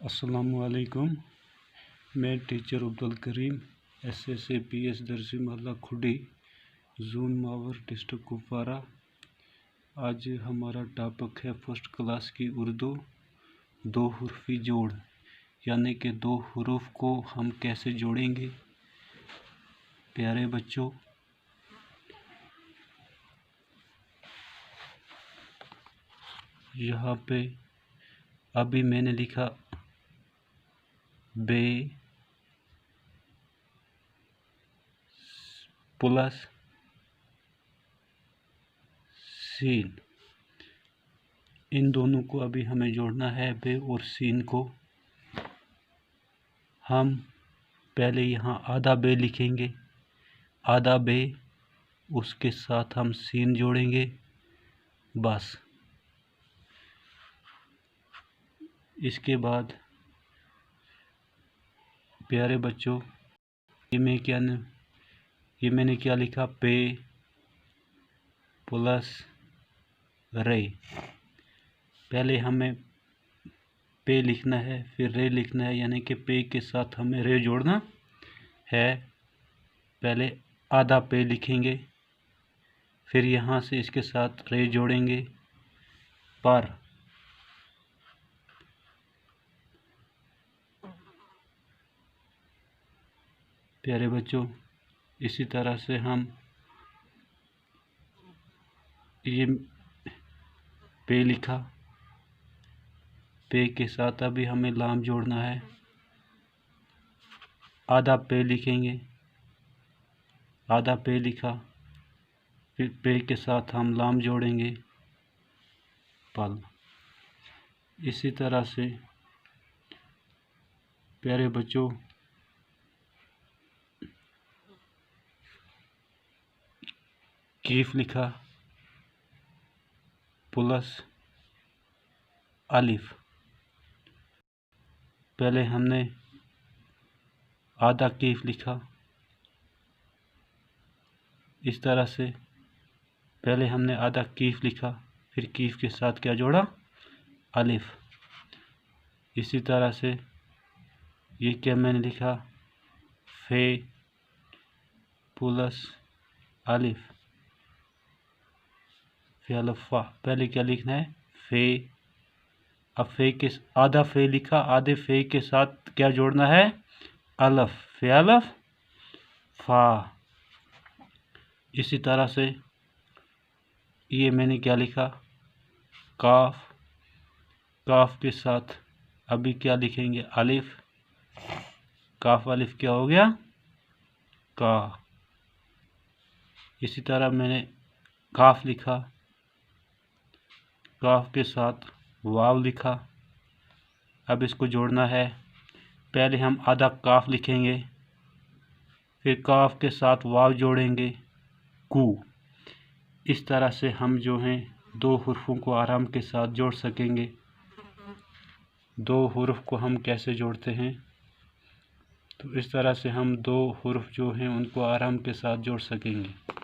अस्सलामुअलैकुम। मैं teacher Abdul Karim SSAPS दरसी महल्ला खुडी, जोन मावर, डिस्ट्रिक्ट कुपवारा। आज हमारा टॉपिक है फर्स्ट क्लास की उर्दू, दो हुर्फी जोड़, यानी कि दो हुरूफ को हम कैसे जोड़ेंगे। प्यारे बच्चों, यहाँ पे अभी मैंने लिखा बे प्लस सीन, इन दोनों को अभी हमें जोड़ना है। बे और सीन को हम पहले यहाँ आधा बे लिखेंगे, आधा बे, उसके साथ हम सीन जोड़ेंगे, बस। इसके बाद प्यारे बच्चों, ये मैंने क्या लिखा, पे प्लस रे। पहले हमें पे लिखना है, फिर रे लिखना है, यानी कि पे के साथ हमें रे जोड़ना है। पहले आधा पे लिखेंगे, फिर यहाँ से इसके साथ रे जोड़ेंगे, पर प्यारे बच्चों, इसी तरह से हम ये पे लिखा, पे के साथ अभी हमें लाम जोड़ना है, आधा पे लिखेंगे, आधा पे लिखा, फिर पे के साथ हम लाम जोड़ेंगे, पल। इसी तरह से प्यारे बच्चों, कीफ लिखा प्लस अलिफ। पहले हमने आधा कीफ लिखा, इस तरह से पहले हमने आधा कीफ लिखा, फिर कीफ के साथ क्या जोड़ा, अलिफ। इसी तरह से ये क्या मैंने लिखा, फे प्लस अलिफ, फे अल्फा। पहले क्या लिखना है, फे। अब फे के आधा फे लिखा, आधे फे के साथ क्या जोड़ना है, अलफ, फे अलफ फा। इसी तरह से ये मैंने क्या लिखा, काफ, काफ के साथ अभी क्या लिखेंगे, अलिफ, काफ अलिफ क्या हो गया, का। इसी तरह मैंने काफ लिखा, काफ के साथ वाव लिखा, अब इसको जोड़ना है। पहले हम आधा काफ लिखेंगे, फिर काफ के साथ वाव जोड़ेंगे, कू। इस तरह से हम जो हैं दो हुर्फों को आराम के साथ जोड़ सकेंगे। दो हुर्फ को हम कैसे जोड़ते हैं, तो इस तरह से हम दो हुर्फ जो हैं उनको आराम के साथ जोड़ सकेंगे।